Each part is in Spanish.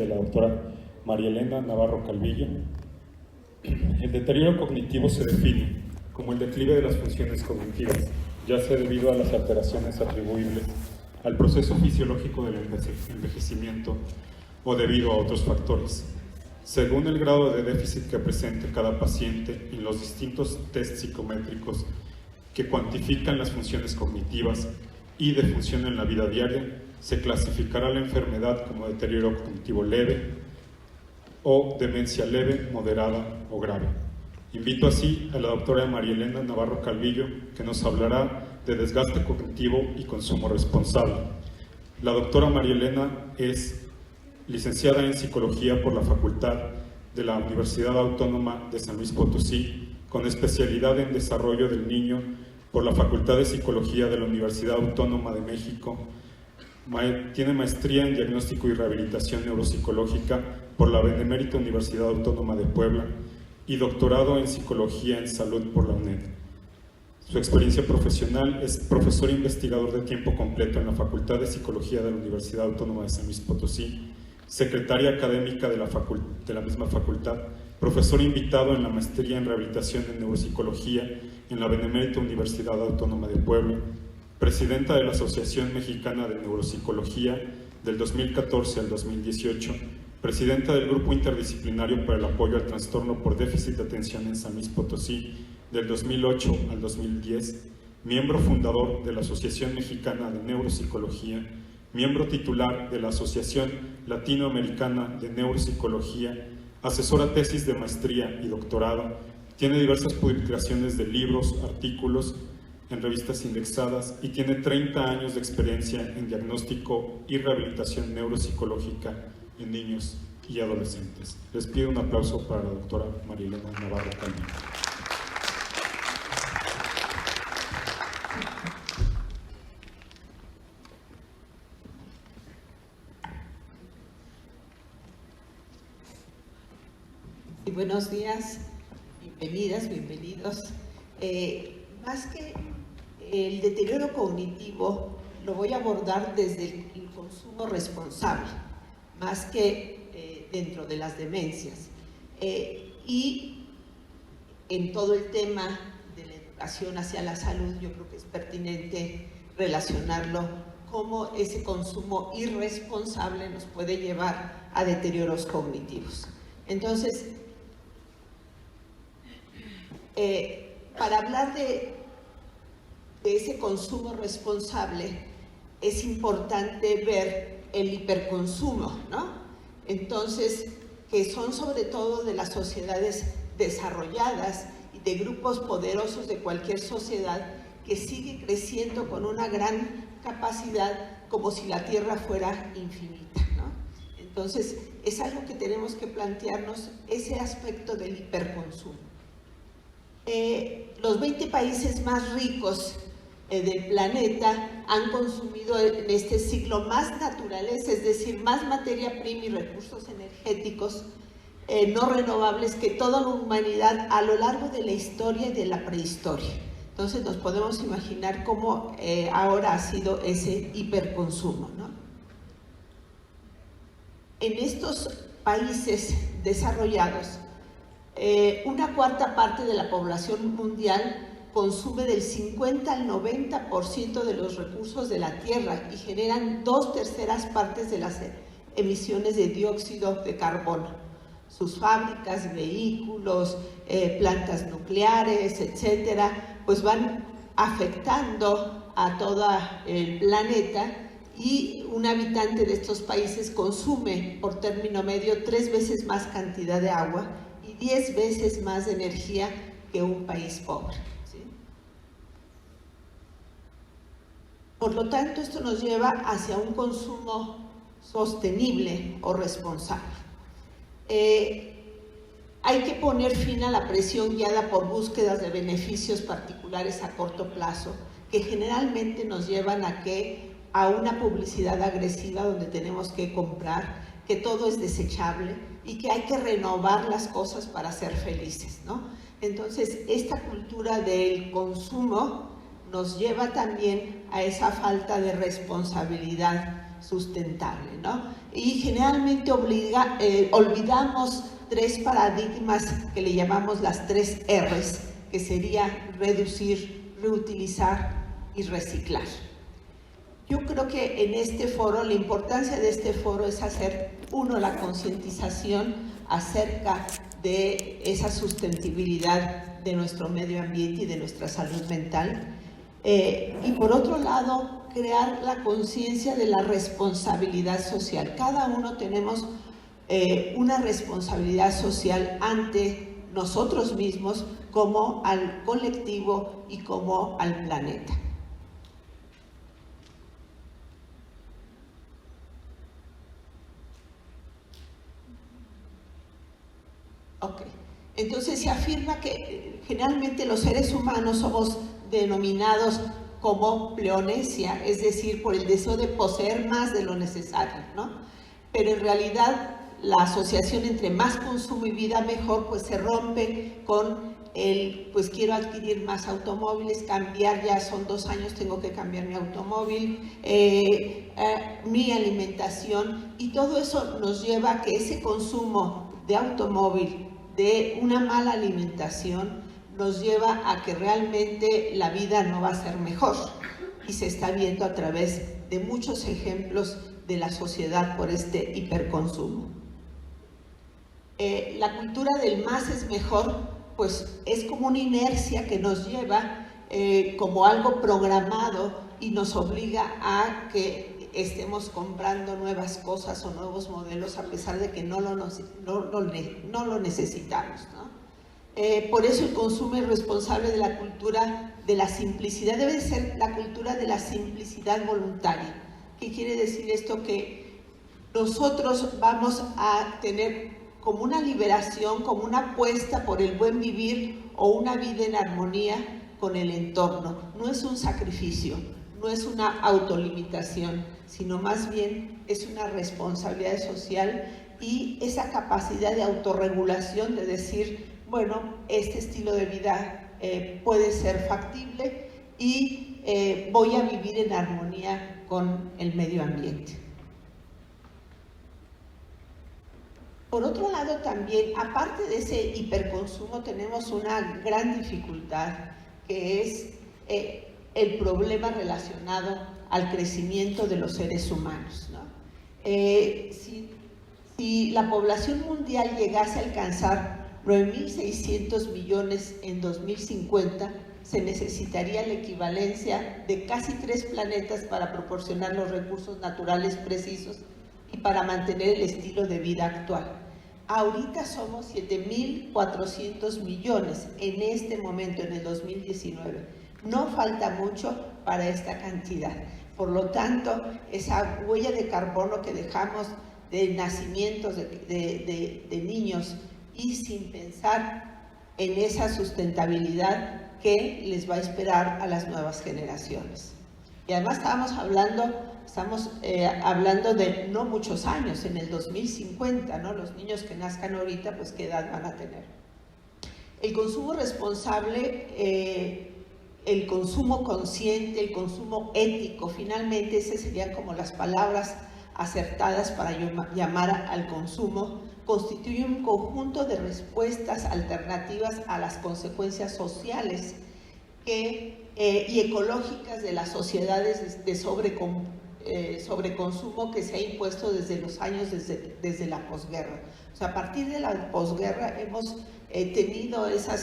de la doctora María Elena Navarro Calvillo. El deterioro cognitivo se define como el declive de las funciones cognitivas, ya sea debido a las alteraciones atribuibles al proceso fisiológico del envejecimiento o debido a otros factores. Según el grado de déficit que presente cada paciente y los distintos test psicométricos que cuantifican las funciones cognitivas y de función en la vida diaria, se clasificará la enfermedad como deterioro cognitivo leve o demencia leve, moderada o grave. Invito así a la doctora María Elena Navarro Calvillo, que nos hablará de desgaste cognitivo y consumo responsable. La doctora María Elena es licenciada en Psicología por la Facultad de la Universidad Autónoma de San Luis Potosí, con especialidad en Desarrollo del Niño por la Facultad de Psicología de la Universidad Autónoma de México. Tiene maestría en Diagnóstico y Rehabilitación Neuropsicológica por la Benemérita Universidad Autónoma de Puebla y doctorado en Psicología en Salud por la UNED. Su experiencia profesional es profesor e investigador de tiempo completo en la Facultad de Psicología de la Universidad Autónoma de San Luis Potosí, secretaria académica de la misma facultad, profesor invitado en la maestría en Rehabilitación en Neuropsicología en la Benemérita Universidad Autónoma de Puebla, presidenta de la Asociación Mexicana de Neuropsicología del 2014 al 2018, presidenta del Grupo Interdisciplinario para el Apoyo al Trastorno por Déficit de Atención en San Luis Potosí del 2008 al 2010, miembro fundador de la Asociación Mexicana de Neuropsicología, miembro titular de la Asociación Latinoamericana de Neuropsicología, asesora tesis de maestría y doctorado, tiene diversas publicaciones de libros, artículos en revistas indexadas y tiene 30 años de experiencia en diagnóstico y rehabilitación neuropsicológica en niños y adolescentes. Les pido un aplauso para la doctora María Elena Navarro Calvillo. Y buenos días, bienvenidas, bienvenidos. Más que el deterioro cognitivo, lo voy a abordar desde el consumo responsable, más que dentro de las demencias. Y en todo el tema de la educación hacia la salud, yo creo que es pertinente relacionarlo cómo ese consumo irresponsable nos puede llevar a deterioros cognitivos. Entonces, para hablar de ese consumo responsable, es importante ver el hiperconsumo, ¿no? Entonces, que son sobre todo de las sociedades desarrolladas y de grupos poderosos de cualquier sociedad que sigue creciendo con una gran capacidad como si la Tierra fuera infinita, ¿no? Entonces, es algo que tenemos que plantearnos, ese aspecto del hiperconsumo. Los 20 países más ricos del planeta han consumido en este siglo más naturaleza, es decir, más materia prima y recursos energéticos no renovables que toda la humanidad a lo largo de la historia y de la prehistoria. Entonces nos podemos imaginar cómo ahora ha sido ese hiperconsumo, ¿no? En estos países desarrollados, una cuarta parte de la población mundial consume del 50 al 90% de los recursos de la Tierra y generan 2/3 partes de las emisiones de dióxido de carbono. Sus fábricas, vehículos, plantas nucleares, etcétera, pues van afectando a todo el planeta, y un habitante de estos países consume por término medio 3 veces más cantidad de agua y 10 veces más de energía que un país pobre, ¿sí? Por lo tanto, esto nos lleva hacia un consumo sostenible o responsable. Hay que poner fin a la presión guiada por búsquedas de beneficios particulares a corto plazo, que generalmente nos llevan a una publicidad agresiva donde tenemos que comprar, que todo es desechable y que hay que renovar las cosas para ser felices, ¿no? Entonces, esta cultura del consumo nos lleva también a esa falta de responsabilidad sustentable, ¿no? Y generalmente olvidamos 3 paradigmas que le llamamos las 3 R's, que sería reducir, reutilizar y reciclar. Yo creo que en este foro, la importancia de este foro es hacer, la concientización acerca de esa sustentabilidad de nuestro medio ambiente y de nuestra salud mental. Y por otro lado, crear la conciencia de la responsabilidad social. Cada uno tenemos una responsabilidad social ante nosotros mismos, como al colectivo y como al planeta. Ok, entonces se afirma que generalmente los seres humanos somos denominados como pleonesia, es decir, por el deseo de poseer más de lo necesario, ¿no? Pero en realidad la asociación entre más consumo y vida mejor, pues se rompe con pues quiero adquirir más automóviles, cambiar, ya son 2 años, tengo que cambiar mi automóvil, mi alimentación, y todo eso nos lleva a que ese consumo de automóvil, de una mala alimentación, nos lleva a que realmente la vida no va a ser mejor, y se está viendo a través de muchos ejemplos de la sociedad por este hiperconsumo. La cultura del más es mejor, pues es como una inercia que nos lleva como algo programado y nos obliga a que estemos comprando nuevas cosas o nuevos modelos a pesar de que no lo necesitamos, ¿no? Por eso el consumo irresponsable de la cultura de la simplicidad debe ser la cultura de la simplicidad voluntaria. ¿Qué quiere decir esto? Que nosotros vamos a tener como una liberación, como una apuesta por el buen vivir o una vida en armonía con el entorno. No es un sacrificio, no es una autolimitación, sino más bien es una responsabilidad social y esa capacidad de autorregulación de decir, bueno, este estilo de vida puede ser factible y voy a vivir en armonía con el medio ambiente. Por otro lado, también, aparte de ese hiperconsumo, tenemos una gran dificultad, que es el problema relacionado al crecimiento de los seres humanos, ¿no? Si la población mundial llegase a alcanzar 9.600 millones en 2050, se necesitaría la equivalencia de casi 3 planetas para proporcionar los recursos naturales precisos y para mantener el estilo de vida actual. Ahorita somos 7.400 millones en este momento, en el 2019. No falta mucho para esta cantidad. Por lo tanto, esa huella de carbono que dejamos de nacimientos de niños y sin pensar en esa sustentabilidad que les va a esperar a las nuevas generaciones. Y además estamos hablando de no muchos años, en el 2050, ¿no? Los niños que nazcan ahorita, pues ¿qué edad van a tener? El consumo responsable, el consumo consciente, el consumo ético, finalmente esas serían como las palabras acertadas para llamar al consumo, constituye un conjunto de respuestas alternativas a las consecuencias sociales y ecológicas de las sociedades de sobreconsumo que se ha impuesto desde los años, desde la posguerra. O sea, a partir de la posguerra hemos tenido esa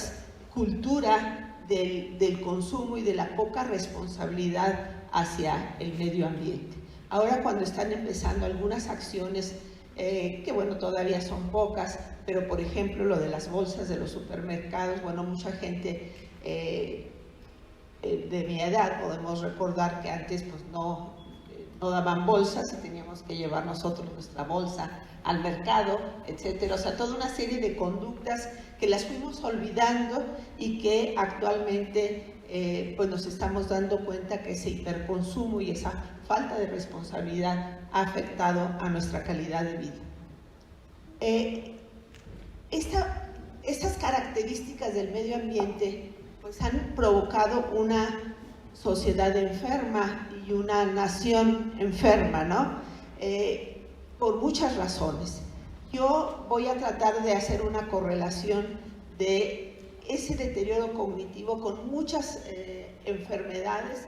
cultura del consumo y de la poca responsabilidad hacia el medio ambiente. Ahora, cuando están empezando algunas acciones que bueno, todavía son pocas, pero por ejemplo lo de las bolsas de los supermercados, bueno, mucha gente de mi edad podemos recordar que antes pues no daban bolsas y teníamos que llevar nosotros nuestra bolsa al mercado, etcétera. O sea, toda una serie de conductas que las fuimos olvidando y que actualmente pues nos estamos dando cuenta que ese hiperconsumo y esa falta de responsabilidad ha afectado a nuestra calidad de vida. Estas características del medio ambiente pues han provocado una sociedad enferma y una nación enferma, ¿no? Por muchas razones. Yo voy a tratar de hacer una correlación de ese deterioro cognitivo con muchas enfermedades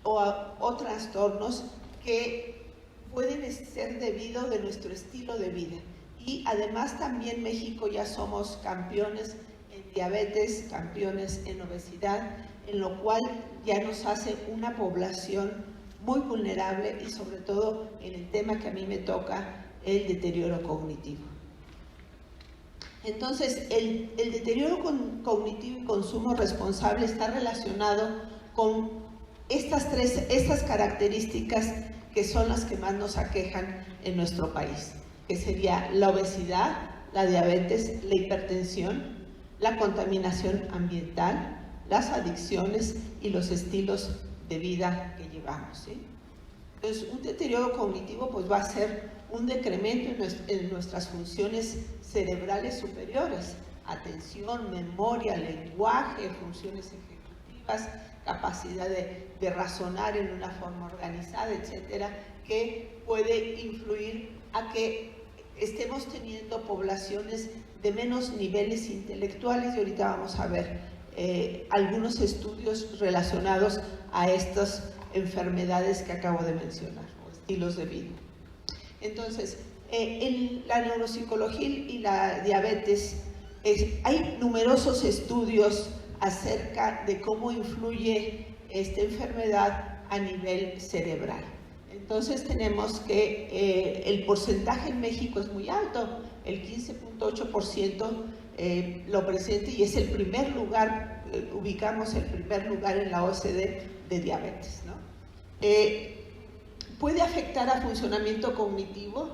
o trastornos que pueden ser debido de nuestro estilo de vida. Y además también México ya somos campeones en diabetes, campeones en obesidad, en lo cual ya nos hace una población muy vulnerable y sobre todo en el tema que a mí me toca, el deterioro cognitivo. Entonces, el deterioro cognitivo y consumo responsable está relacionado con estas características que son las que más nos aquejan en nuestro país, que sería la obesidad, la diabetes, la hipertensión, la contaminación ambiental, las adicciones y los estilos de vida que llevamos, ¿sí? Entonces, un deterioro cognitivo pues va a ser un decremento en nuestras funciones cerebrales superiores, atención, memoria, lenguaje, funciones ejecutivas, capacidad de razonar en una forma organizada, etcétera, que puede influir a que estemos teniendo poblaciones de menos niveles intelectuales, y ahorita vamos a ver algunos estudios relacionados a estas enfermedades que acabo de mencionar, o estilos de vida. Entonces, en la neuropsicología y la diabetes, hay numerosos estudios acerca de cómo influye esta enfermedad a nivel cerebral. Entonces tenemos que el porcentaje en México es muy alto, el 15.8% lo presenta y es el primer lugar, ubicamos el primer lugar en la OCDE de diabetes, ¿no? Puede afectar al funcionamiento cognitivo,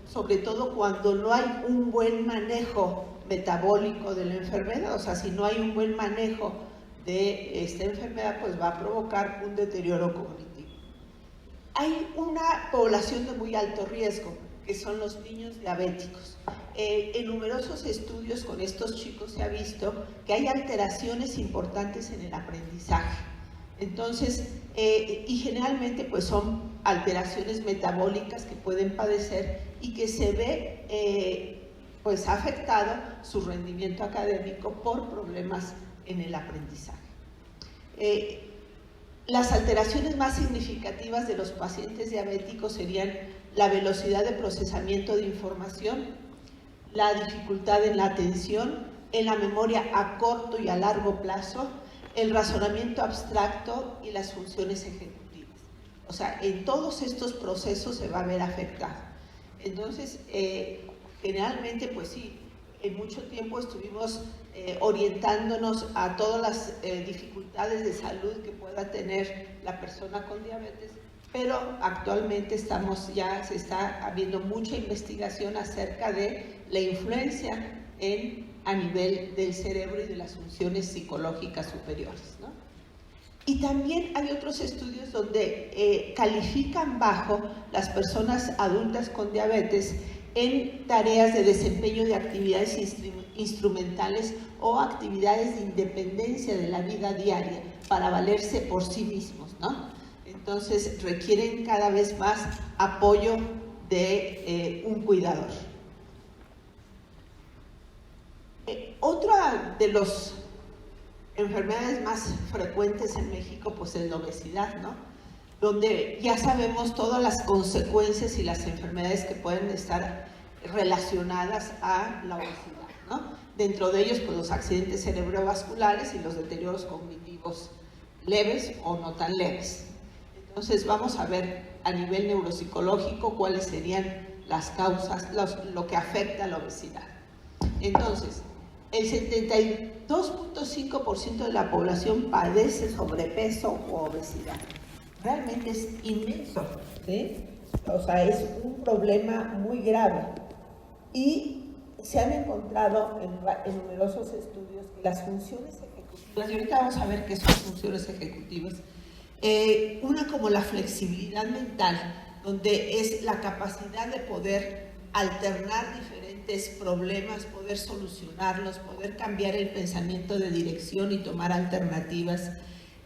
sobre todo cuando no hay un buen manejo metabólico de la enfermedad, o sea, si no hay un buen manejo de esta enfermedad, pues va a provocar un deterioro cognitivo. Hay una población de muy alto riesgo, que son los niños diabéticos. En numerosos estudios con estos chicos se ha visto que hay alteraciones importantes en el aprendizaje. Entonces, y generalmente pues son alteraciones metabólicas que pueden padecer y que se ve pues afectado su rendimiento académico por problemas en el aprendizaje. Las alteraciones más significativas de los pacientes diabéticos serían la velocidad de procesamiento de información, la dificultad en la atención, en la memoria a corto y a largo plazo, el razonamiento abstracto y las funciones ejecutivas. O sea, en todos estos procesos se va a ver afectado. Entonces, generalmente, pues sí, en mucho tiempo estuvimos orientándonos a todas las dificultades de salud que pueda tener la persona con diabetes, pero actualmente se está habiendo mucha investigación acerca de la influencia a nivel del cerebro y de las funciones psicológicas superiores, ¿no? Y también hay otros estudios donde califican bajo las personas adultas con diabetes en tareas de desempeño de actividades instrumentales o actividades de independencia de la vida diaria para valerse por sí mismos, ¿no? Entonces requieren cada vez más apoyo de un cuidador. Otra de las enfermedades más frecuentes en México pues es la obesidad, ¿no? Donde ya sabemos todas las consecuencias y las enfermedades que pueden estar relacionadas a la obesidad, ¿no? Dentro de ellos pues los accidentes cerebrovasculares y los deterioros cognitivos leves o no tan leves. Entonces vamos a ver a nivel neuropsicológico cuáles serían las causas, lo que afecta a la obesidad. Entonces, el 72.5% de la población padece sobrepeso o obesidad. Realmente es inmenso, ¿sí? O sea, es un problema muy grave. Y se han encontrado en numerosos estudios que las funciones ejecutivas, y ahorita vamos a ver qué son funciones ejecutivas, una como la flexibilidad mental, donde es la capacidad de poder alternar diferentes problemas, poder solucionarlos, poder cambiar el pensamiento de dirección y tomar alternativas.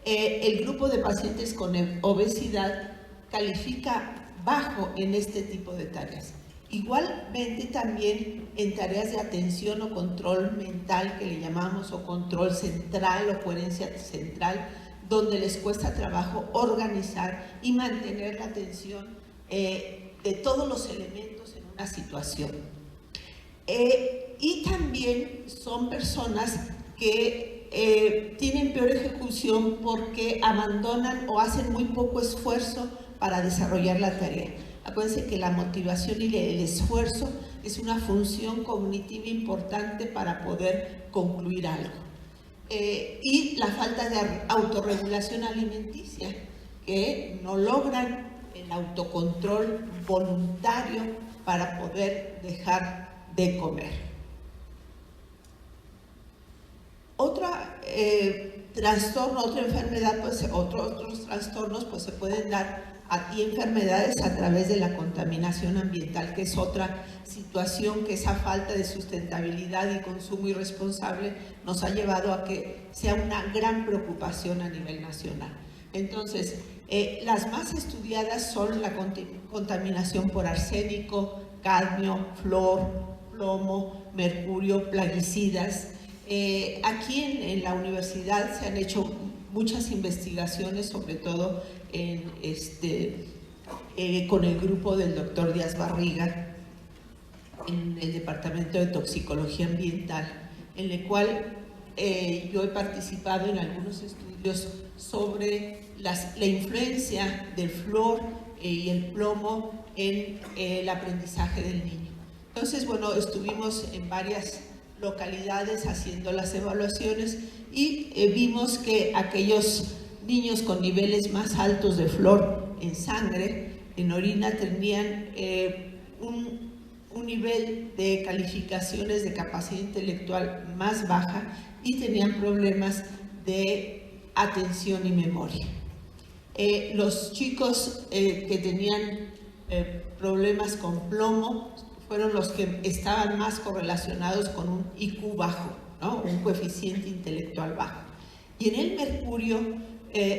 el grupo de pacientes con obesidad califica bajo en este tipo de tareas. Igualmente también en tareas de atención o control mental, que le llamamos, o control central o coherencia central, donde les cuesta trabajo organizar y mantener la atención de todos los elementos en una situación. Y también son personas que tienen peor ejecución porque abandonan o hacen muy poco esfuerzo para desarrollar la tarea. Acuérdense que la motivación y el esfuerzo es una función cognitiva importante para poder concluir algo. Y la falta de autorregulación alimenticia, que no logran el autocontrol voluntario para poder dejar de comer. Otro trastorno, otra enfermedad, pues otros trastornos pues se pueden dar y enfermedades a través de la contaminación ambiental, que es otra situación que esa falta de sustentabilidad y consumo irresponsable nos ha llevado a que sea una gran preocupación a nivel nacional. Entonces, las más estudiadas son la contaminación por arsénico, cadmio, flor, plomo, mercurio, plaguicidas. Aquí en la universidad se han hecho muchas investigaciones, sobre todo con el grupo del doctor Díaz Barriga en el Departamento de Toxicología Ambiental, en el cual yo he participado en algunos estudios sobre la influencia del flúor y el plomo en el aprendizaje del niño. Entonces, bueno, estuvimos en varias localidades haciendo las evaluaciones y vimos que aquellos niños con niveles más altos de flúor en sangre, en orina, tenían un nivel de calificaciones de capacidad intelectual más baja y tenían problemas de atención y memoria. Los chicos que tenían problemas con plomo fueron los que estaban más correlacionados con un IQ bajo, ¿no? Un coeficiente intelectual bajo. Y en el mercurio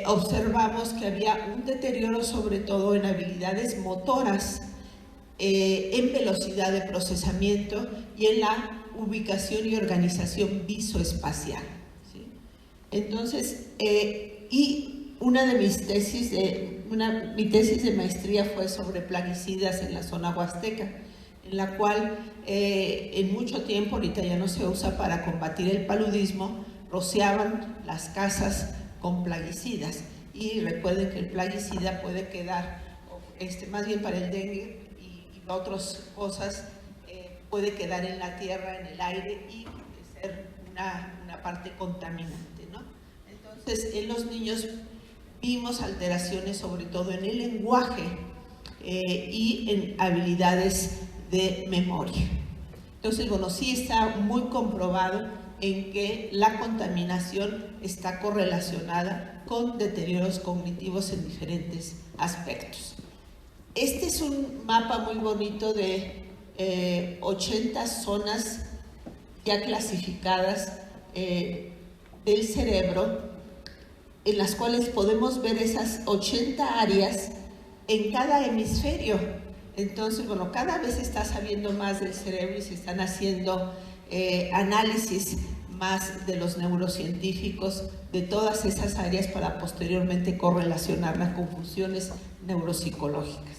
observamos que había un deterioro sobre todo en habilidades motoras, en velocidad de procesamiento y en la ubicación y organización visoespacial, ¿sí? Entonces, y mi tesis de maestría fue sobre plaguicidas en la zona huasteca, en la cual en mucho tiempo, ahorita ya no se usa para combatir el paludismo, rociaban las casas con plaguicidas. Y recuerden que el plaguicida puede quedar, más bien para el dengue y otras cosas, puede quedar en la tierra, en el aire y ser una parte contaminante, ¿no? Entonces, en los niños vimos alteraciones sobre todo en el lenguaje y en habilidades de memoria. Entonces, bueno, sí está muy comprobado en que la contaminación está correlacionada con deterioros cognitivos en diferentes aspectos. Este es un mapa muy bonito de 80 zonas ya clasificadas del cerebro, en las cuales podemos ver esas 80 áreas en cada hemisferio. Entonces, bueno, cada vez se está sabiendo más del cerebro y se están haciendo análisis más de los neurocientíficos de todas esas áreas para posteriormente correlacionarlas con funciones neuropsicológicas.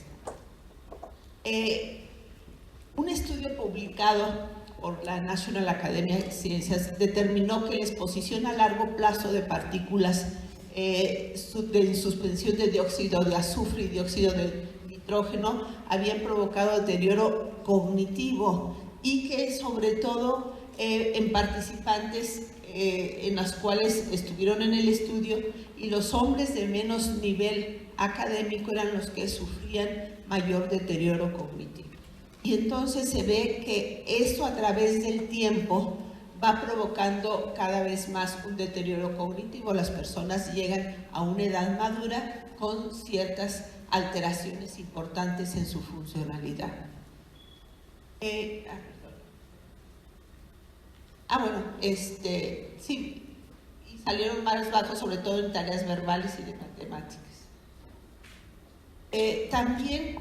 Un estudio publicado por la National Academy of Sciences determinó que la exposición a largo plazo de partículas de suspensión de dióxido de azufre y dióxido de nitrógeno habían provocado deterioro cognitivo y que sobre todo en participantes en las cuales estuvieron en el estudio, y los hombres de menos nivel académico eran los que sufrían mayor deterioro cognitivo. Y entonces se ve que esto a través del tiempo va provocando cada vez más un deterioro cognitivo. Las personas llegan a una edad madura con ciertas alteraciones importantes en su funcionalidad. Sí, y salieron más bajos sobre todo en tareas verbales y de matemáticas. También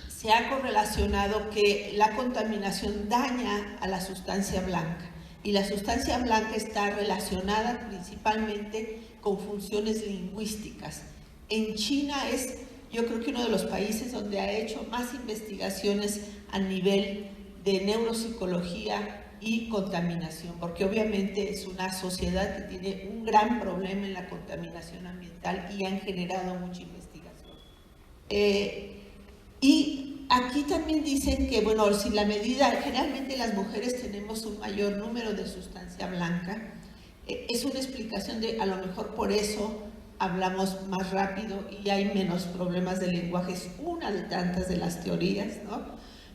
se ha correlacionado que la contaminación daña a la sustancia blanca, y la sustancia blanca está relacionada principalmente con funciones lingüísticas. En China es, yo creo que uno de los países donde ha hecho más investigaciones a nivel de neuropsicología y contaminación, porque obviamente es una sociedad que tiene un gran problema en la contaminación ambiental y han generado mucha investigación. Y aquí también dicen que, bueno, si la medida, generalmente las mujeres tenemos un mayor número de sustancia blanca, es una explicación de, a lo mejor por eso hablamos más rápido y hay menos problemas de lenguaje, es una de tantas de las teorías, ¿no?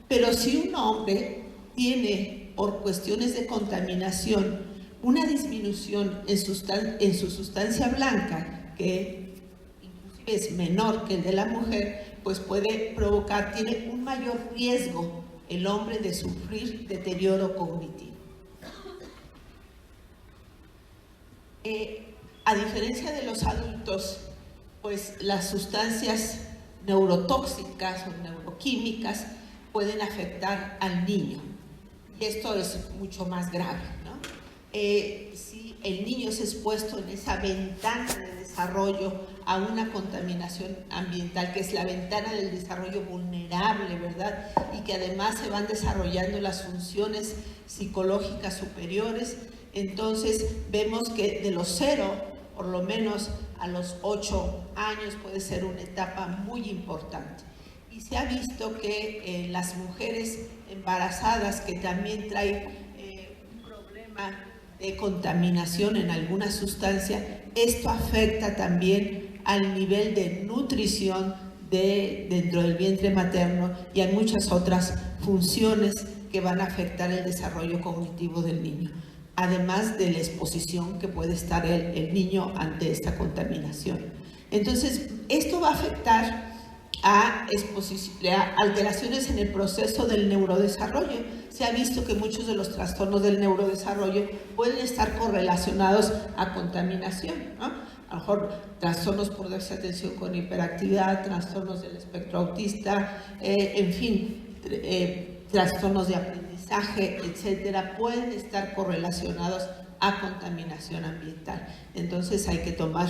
Pero si un hombre tiene, por cuestiones de contaminación, una disminución en su sustancia blanca, que es menor que el de la mujer, pues puede provocar, tiene un mayor riesgo el hombre de sufrir deterioro cognitivo. A diferencia de los adultos, pues las sustancias neurotóxicas o neuroquímicas pueden afectar al niño. Y esto es mucho más grave, ¿no? Si el niño es expuesto en esa ventana de desarrollo a una contaminación ambiental, que es la ventana del desarrollo vulnerable, ¿verdad? Y que además se van desarrollando las funciones psicológicas superiores, entonces vemos que de los 0, por lo menos a los 8 años, puede ser una etapa muy importante. Y se ha visto que las mujeres embarazadas que también traen un problema de contaminación en alguna sustancia, esto afecta también al nivel de nutrición dentro del vientre materno y a muchas otras funciones que van a afectar el desarrollo cognitivo del niño, además de la exposición que puede estar el niño ante esta contaminación. Entonces, esto va a afectar a alteraciones en el proceso del neurodesarrollo. Se ha visto que muchos de los trastornos del neurodesarrollo pueden estar correlacionados a contaminación, ¿no? A lo mejor trastornos por déficit de atención con hiperactividad, trastornos del espectro autista, en fin, trastornos de aprendizaje, etcétera, pueden estar correlacionados a contaminación ambiental. Entonces hay que tomar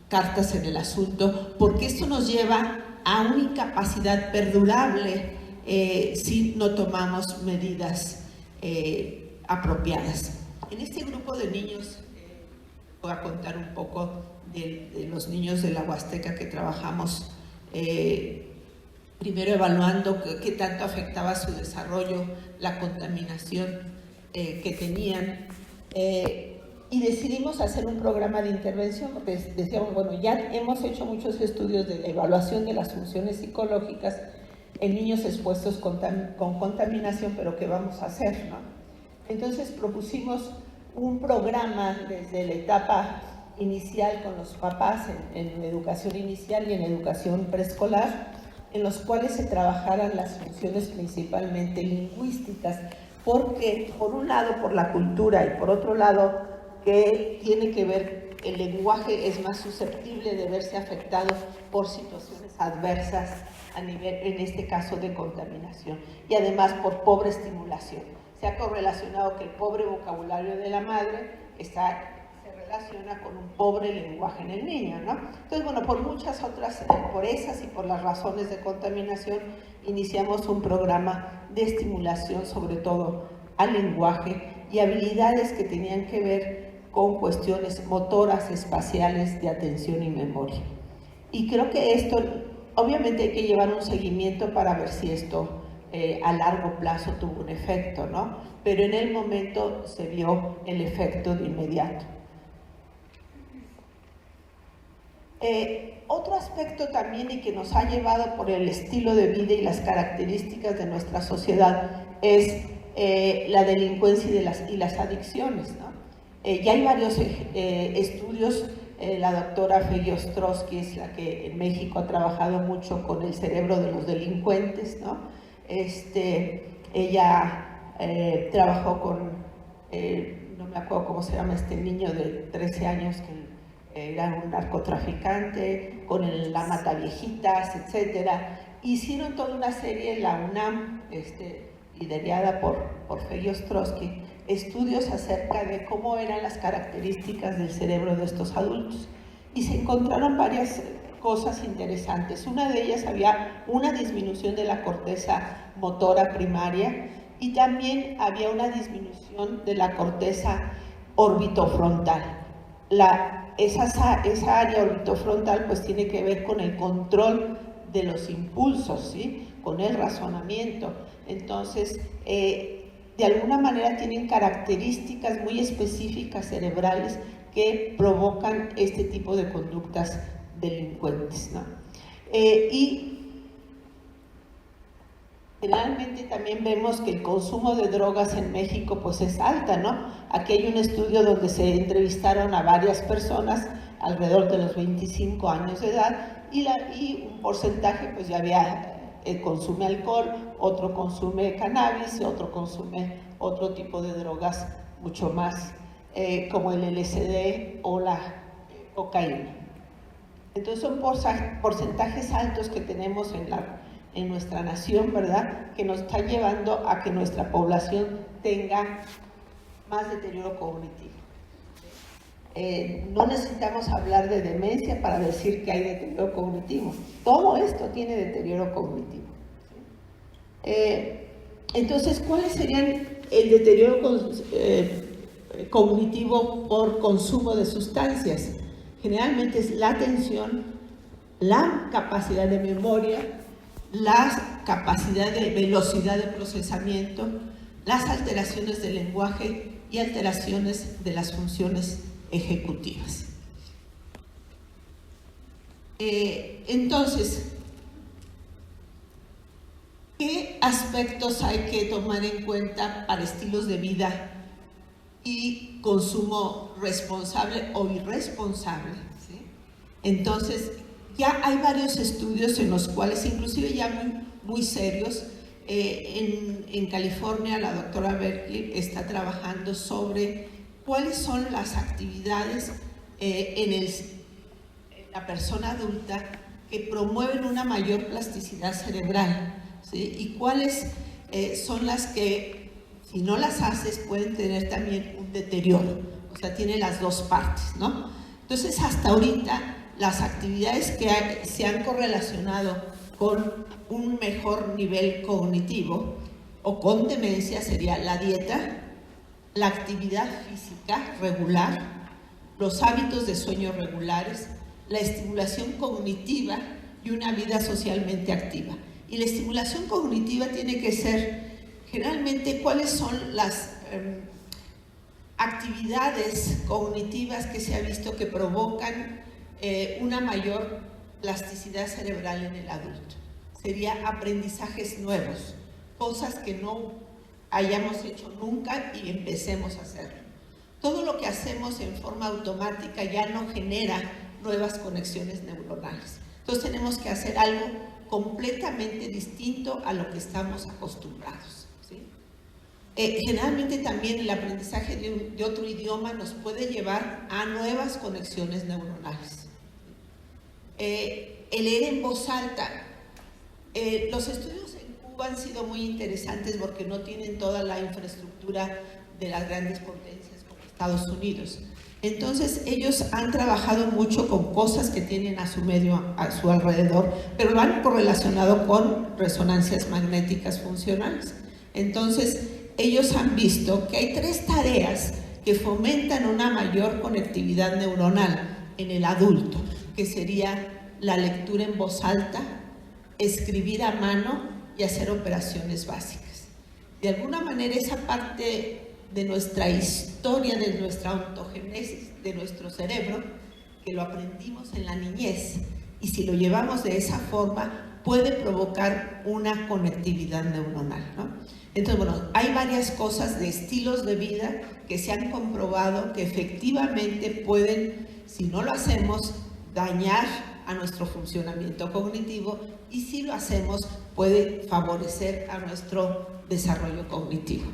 cartas en el asunto, porque esto nos lleva a una incapacidad perdurable si no tomamos medidas apropiadas. En este grupo de niños, voy a contar un poco de los niños de la Huasteca que trabajamos, primero evaluando qué tanto afectaba su desarrollo la contaminación que tenían, y decidimos hacer un programa de intervención porque decíamos, bueno, ya hemos hecho muchos estudios de la evaluación de las funciones psicológicas en niños expuestos con contaminación, pero ¿qué vamos a hacer, no? Entonces propusimos un programa desde la etapa inicial con los papás en educación inicial y en educación preescolar, en los cuales se trabajaran las funciones principalmente lingüísticas, porque por un lado por la cultura y por otro lado que tiene que ver, el lenguaje es más susceptible de verse afectado por situaciones adversas a nivel, en este caso, de contaminación, y además por pobre estimulación. Se ha correlacionado que el pobre vocabulario de la madre se relaciona con un pobre lenguaje en el niño, ¿no? Entonces, bueno, por muchas otras, por esas y por las razones de contaminación, iniciamos un programa de estimulación, sobre todo al lenguaje y habilidades que tenían que ver con cuestiones motoras, espaciales, de atención y memoria. Y creo que esto, obviamente hay que llevar un seguimiento para ver si esto a largo plazo tuvo un efecto, ¿no? Pero en el momento se vio el efecto de inmediato. Otro aspecto también, y que nos ha llevado por el estilo de vida y las características de nuestra sociedad, es la delincuencia y las adicciones, ¿no? Ya hay varios estudios. La doctora Feli Ostrowski es la que en México ha trabajado mucho con el cerebro de los delincuentes, ¿no? Ella trabajó con no me acuerdo cómo se llama este niño de 13 años que era un narcotraficante, con la Mataviejitas, etcétera. Hicieron toda una serie en la UNAM, liderada por Félix Ostrowski, estudios acerca de cómo eran las características del cerebro de estos adultos. Y se encontraron varias cosas interesantes. Una de ellas, había una disminución de la corteza motora primaria y también había una disminución de la corteza orbitofrontal. Esa área orbitofrontal pues tiene que ver con el control de los impulsos, ¿sí? Con el razonamiento. Entonces, de alguna manera tienen características muy específicas cerebrales que provocan este tipo de conductas delincuentes, ¿no? Y generalmente también vemos que el consumo de drogas en México pues es alta, ¿no? Aquí hay un estudio donde se entrevistaron a varias personas alrededor de los 25 años de edad y un porcentaje pues ya consume alcohol, otro consume cannabis y otro consume otro tipo de drogas mucho más como el LSD o la cocaína. Entonces son porcentajes altos que tenemos en nuestra nación, ¿verdad? Que nos está llevando a que nuestra población tenga más deterioro cognitivo. No necesitamos hablar de demencia para decir que hay deterioro cognitivo. Todo esto tiene deterioro cognitivo. Entonces, ¿cuáles serían el deterioro cognitivo por consumo de sustancias? Generalmente es la atención, la capacidad de memoria, la capacidad de velocidad de procesamiento, las alteraciones del lenguaje y alteraciones de las funciones ejecutivas. Entonces, ¿qué aspectos hay que tomar en cuenta para estilos de vida y consumo responsable o irresponsable? ¿Sí? Entonces, ya hay varios estudios en los cuales, inclusive ya muy serios, en California la doctora Berkeley está trabajando sobre cuáles son las actividades en la persona adulta que promueven una mayor plasticidad cerebral, ¿sí? Y cuáles son las que, si no las haces, pueden tener también un deterioro, o sea, tiene las dos partes, ¿no? Entonces, hasta ahorita, las actividades que se han correlacionado con un mejor nivel cognitivo o con demencia sería la dieta, la actividad física regular, los hábitos de sueño regulares, la estimulación cognitiva y una vida socialmente activa. Y la estimulación cognitiva tiene que ser, generalmente, cuáles son las actividades cognitivas que se ha visto que provocan una mayor plasticidad cerebral en el adulto. Sería aprendizajes nuevos, cosas que no hayamos hecho nunca y empecemos a hacerlo. Todo lo que hacemos en forma automática ya no genera nuevas conexiones neuronales. Entonces tenemos que hacer algo completamente distinto a lo que estamos acostumbrados, ¿sí? Generalmente también el aprendizaje de otro idioma nos puede llevar a nuevas conexiones neuronales. El leer en voz alta. Los estudios en Cuba han sido muy interesantes porque no tienen toda la infraestructura de las grandes potencias como Estados Unidos. Entonces ellos han trabajado mucho con cosas que tienen a su alrededor, pero lo han correlacionado con resonancias magnéticas funcionales. Entonces ellos han visto que hay 3 tareas que fomentan una mayor conectividad neuronal en el adulto, que sería la lectura en voz alta, escribir a mano y hacer operaciones básicas. De alguna manera esa parte de nuestra historia, de nuestra ontogénesis, de nuestro cerebro, que lo aprendimos en la niñez, y si lo llevamos de esa forma, puede provocar una conectividad neuronal, ¿no? Entonces, bueno, hay varias cosas de estilos de vida que se han comprobado que efectivamente pueden, si no lo hacemos, dañar a nuestro funcionamiento cognitivo, y si lo hacemos, puede favorecer a nuestro desarrollo cognitivo.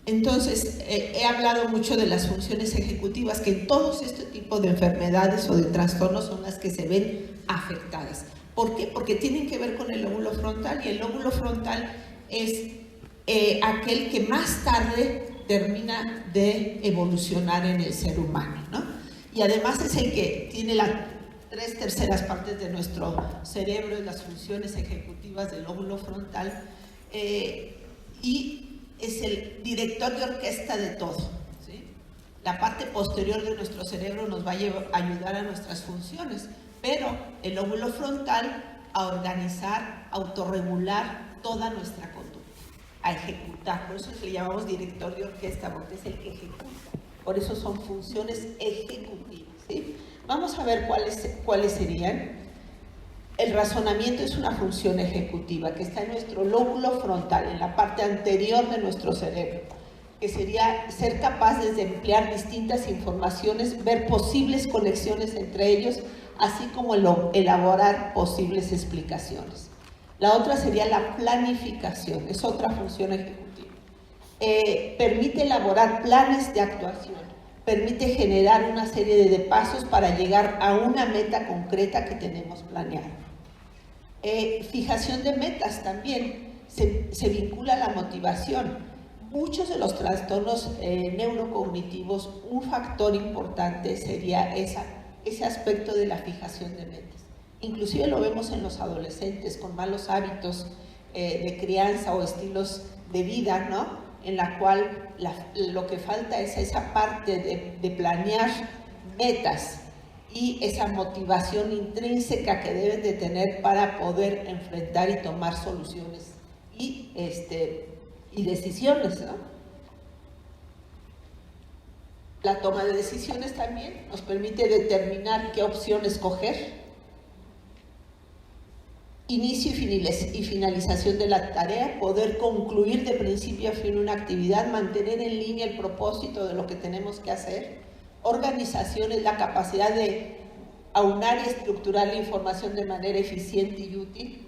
Entonces, he hablado mucho de las funciones ejecutivas, que en todos este tipo de enfermedades o de trastornos son las que se ven afectadas. ¿Por qué? Porque tienen que ver con el lóbulo frontal, y el lóbulo frontal es aquel que más tarde termina de evolucionar en el ser humano, ¿no? Y además es el que tiene las 3/3 partes de nuestro cerebro y las funciones ejecutivas del lóbulo frontal, y es el director de orquesta de todo, ¿sí? La parte posterior de nuestro cerebro nos va a ayudar a nuestras funciones, pero el lóbulo frontal a organizar, a autorregular toda nuestra conducta, a ejecutar. Por eso le llamamos director de orquesta, porque es el que ejecuta. Por eso son funciones ejecutivas, ¿sí? Vamos a ver cuáles serían. El razonamiento es una función ejecutiva que está en nuestro lóbulo frontal, en la parte anterior de nuestro cerebro, que sería ser capaces de emplear distintas informaciones, ver posibles conexiones entre ellos, así como elaborar posibles explicaciones. La otra sería la planificación, es otra función ejecutiva. Permite elaborar planes de actuación, permite generar una serie de pasos para llegar a una meta concreta que tenemos planeada. Fijación de metas también se vincula a la motivación. Muchos de los trastornos neurocognitivos, un factor importante sería ese aspecto de la fijación de metas. Inclusive lo vemos en los adolescentes con malos hábitos de crianza o estilos de vida, ¿no? En la cual lo que falta es esa parte de planear metas y esa motivación intrínseca que deben de tener para poder enfrentar y tomar soluciones y decisiones, ¿no? La toma de decisiones también nos permite determinar qué opción escoger. Inicio y finalización de la tarea, poder concluir de principio a fin una actividad, mantener en línea el propósito de lo que tenemos que hacer. Organización es la capacidad de aunar y estructurar la información de manera eficiente y útil.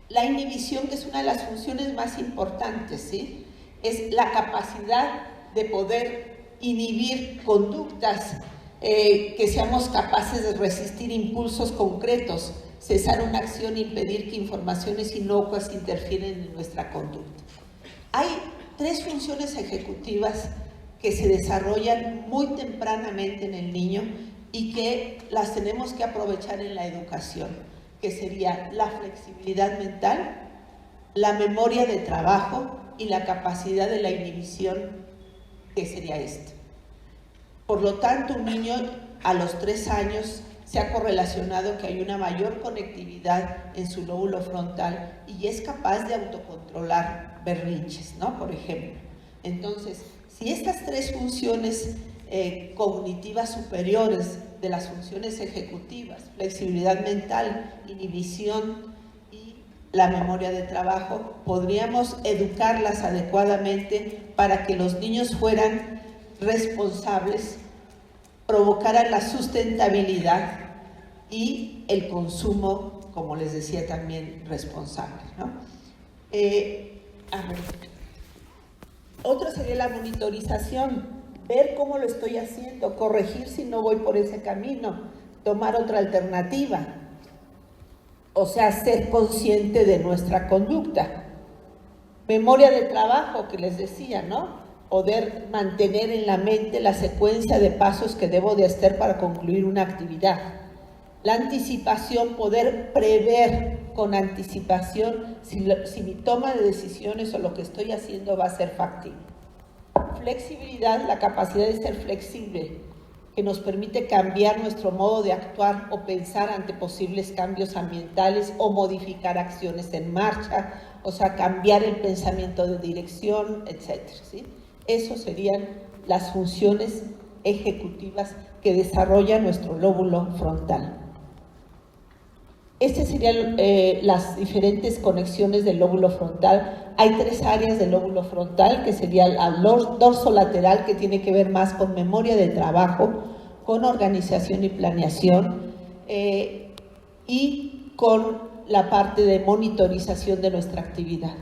La inhibición, que es una de las funciones más importantes, ¿sí? Es la capacidad de poder inhibir conductas, que seamos capaces de resistir impulsos concretos, cesar una acción e impedir que informaciones inocuas interfieren en nuestra conducta. Hay 3 funciones ejecutivas que se desarrollan muy tempranamente en el niño y que las tenemos que aprovechar en la educación, que sería la flexibilidad mental, la memoria de trabajo y la capacidad de la inhibición, que sería esto. Por lo tanto, un niño a los 3 años se ha correlacionado que hay una mayor conectividad en su lóbulo frontal y es capaz de autocontrolar berrinches, ¿no? Por ejemplo. Entonces, si estas 3 funciones cognitivas superiores de las funciones ejecutivas, flexibilidad mental, inhibición y la memoria de trabajo, podríamos educarlas adecuadamente para que los niños fueran responsables, provocaran la sustentabilidad y el consumo, como les decía, también responsable, ¿no? Otra sería la monitorización, ver cómo lo estoy haciendo, corregir si no voy por ese camino, tomar otra alternativa, o sea, ser consciente de nuestra conducta. Memoria de trabajo, que les decía, ¿no? Poder mantener en la mente la secuencia de pasos que debo de hacer para concluir una actividad. La anticipación, poder prever con anticipación si mi toma de decisiones o lo que estoy haciendo va a ser factible. Flexibilidad, la capacidad de ser flexible, que nos permite cambiar nuestro modo de actuar o pensar ante posibles cambios ambientales o modificar acciones en marcha, o sea, cambiar el pensamiento de dirección, etcétera, ¿sí? Esas serían las funciones ejecutivas que desarrolla nuestro lóbulo frontal. Estas serían las diferentes conexiones del lóbulo frontal. Hay 3 áreas del lóbulo frontal, que sería el dorso lateral, que tiene que ver más con memoria de trabajo, con organización y planeación, y con la parte de monitorización de nuestra actividad.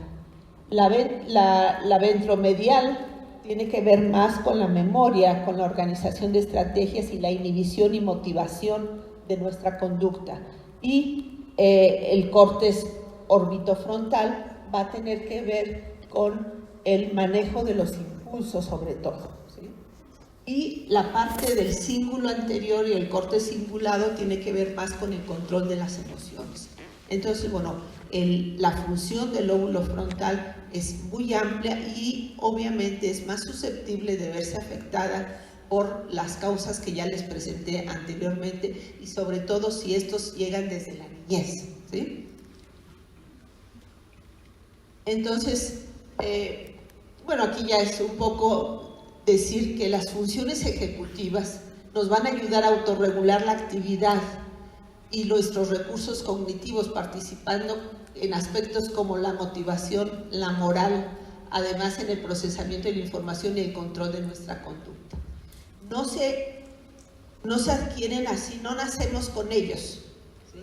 La ventromedial tiene que ver más con la memoria, con la organización de estrategias y la inhibición y motivación de nuestra conducta. Y el córtex orbitofrontal va a tener que ver con el manejo de los impulsos sobre todo, ¿sí? Y la parte del cíngulo anterior y el córtex cingulado tiene que ver más con el control de las emociones. Entonces, bueno, la función del lóbulo frontal es muy amplia y obviamente es más susceptible de verse afectada por las causas que ya les presenté anteriormente y sobre todo si estos llegan desde la niñez, ¿sí? Entonces, bueno, aquí ya es un poco decir que las funciones ejecutivas nos van a ayudar a autorregular la actividad y nuestros recursos cognitivos, participando en aspectos como la motivación, la moral, además en el procesamiento de la información y el control de nuestra conducta. No se adquieren así, no nacemos con ellos, ¿sí?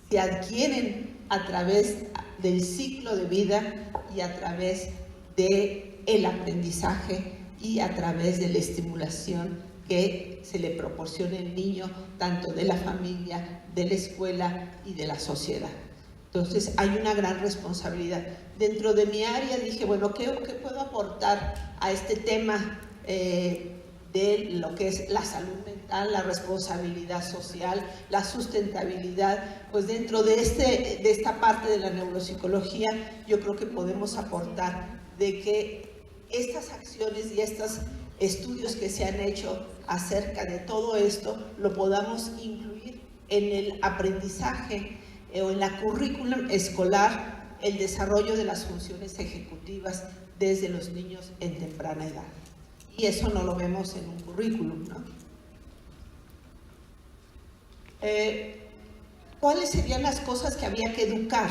Se adquieren a través del ciclo de vida y a través del aprendizaje y a través de la estimulación que se le proporciona al niño, tanto de la familia, de la escuela y de la sociedad. Entonces hay una gran responsabilidad. Dentro de mi área dije, bueno, ¿qué puedo aportar a este tema de lo que es la salud mental, la responsabilidad social, la sustentabilidad? Pues dentro de esta parte de la neuropsicología yo creo que podemos aportar de que estas acciones y estos estudios que se han hecho acerca de todo esto lo podamos incluir en el aprendizaje o en la currículum escolar, el desarrollo de las funciones ejecutivas desde los niños en temprana edad. Y eso no lo vemos en un currículum, ¿no? ¿Cuáles serían las cosas que había que educar?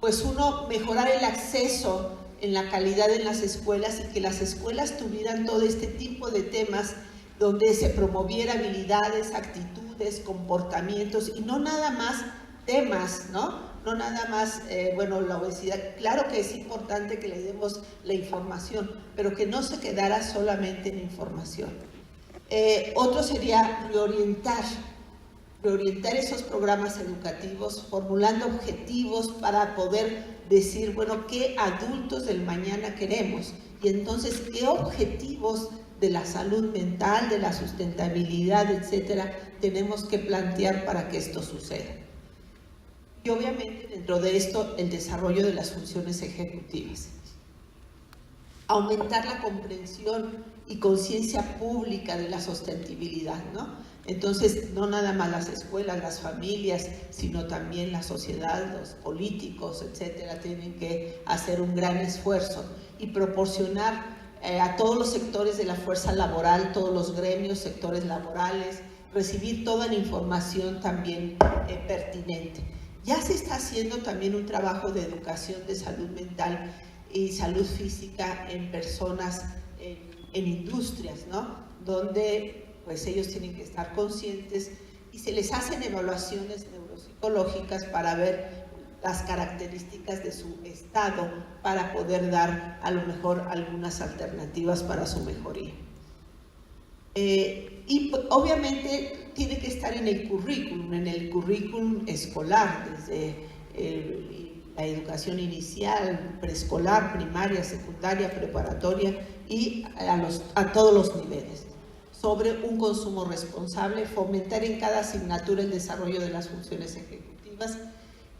Pues uno, mejorar el acceso en la calidad en las escuelas y que las escuelas tuvieran todo este tipo de temas donde se promoviera habilidades, actitudes, comportamientos y no nada más temas, ¿no? No nada más, bueno, la obesidad, claro que es importante que le demos la información, pero que no se quedara solamente en información. Otro sería reorientar esos programas educativos, formulando objetivos para poder decir, bueno, ¿qué adultos del mañana queremos? Y entonces, ¿qué objetivos de la salud mental, de la sustentabilidad, etcétera, tenemos que plantear para que esto suceda? Y obviamente dentro de esto el desarrollo de las funciones ejecutivas. Aumentar la comprensión y conciencia pública de la sostenibilidad, ¿no? Entonces, no nada más las escuelas, las familias, sino también la sociedad, los políticos, etcétera, tienen que hacer un gran esfuerzo y proporcionar a todos los sectores de la fuerza laboral, todos los gremios, sectores laborales, recibir toda la información también pertinente. Ya se está haciendo también un trabajo de educación de salud mental y salud física en personas, en industrias, ¿no? Donde pues ellos tienen que estar conscientes y se les hacen evaluaciones neuropsicológicas para ver las características de su estado para poder dar a lo mejor algunas alternativas para su mejoría. Y obviamente tiene que estar en el currículum escolar, desde la educación inicial, preescolar, primaria, secundaria, preparatoria y a todos los niveles, sobre un consumo responsable, fomentar en cada asignatura el desarrollo de las funciones ejecutivas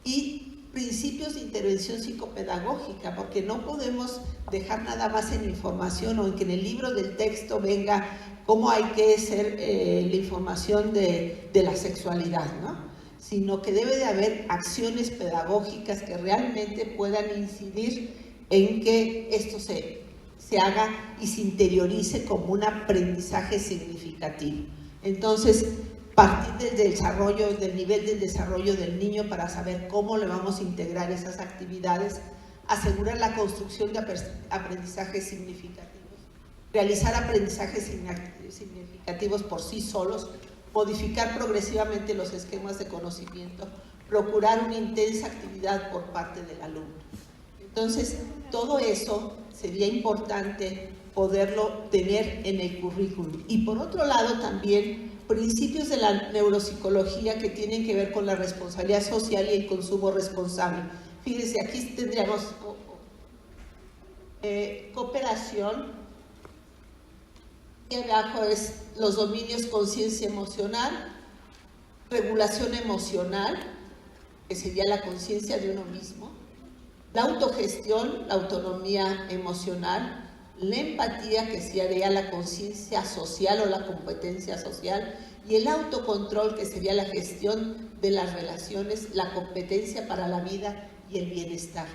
y principios de intervención psicopedagógica, porque no podemos dejar nada más en información o en que en el libro del texto venga cómo hay que hacer la información de la sexualidad, ¿no? Sino que debe de haber acciones pedagógicas que realmente puedan incidir en que esto se haga y se interiorice como un aprendizaje significativo. Entonces, partir del nivel del desarrollo del niño para saber cómo le vamos a integrar esas actividades, asegurar la construcción de aprendizajes significativos, realizar aprendizajes significativos por sí solos, modificar progresivamente los esquemas de conocimiento, procurar una intensa actividad por parte del alumno. Entonces, todo eso sería importante poderlo tener en el currículum. Y por otro lado también principios de la neuropsicología que tienen que ver con la responsabilidad social y el consumo responsable. Fíjense, aquí tendríamos cooperación, y abajo es los dominios conciencia emocional, regulación emocional, que sería la conciencia de uno mismo, la autogestión, la autonomía emocional, la empatía, que sería la conciencia social o la competencia social, y el autocontrol, que sería la gestión de las relaciones, la competencia para la vida y el bienestar.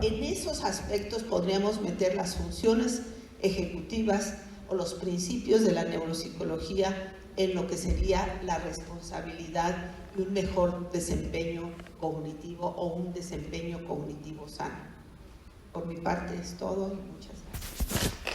En esos aspectos podríamos meter las funciones ejecutivas o los principios de la neuropsicología en lo que sería la responsabilidad y un mejor desempeño cognitivo o un desempeño cognitivo sano. Por mi parte es todo y muchas gracias.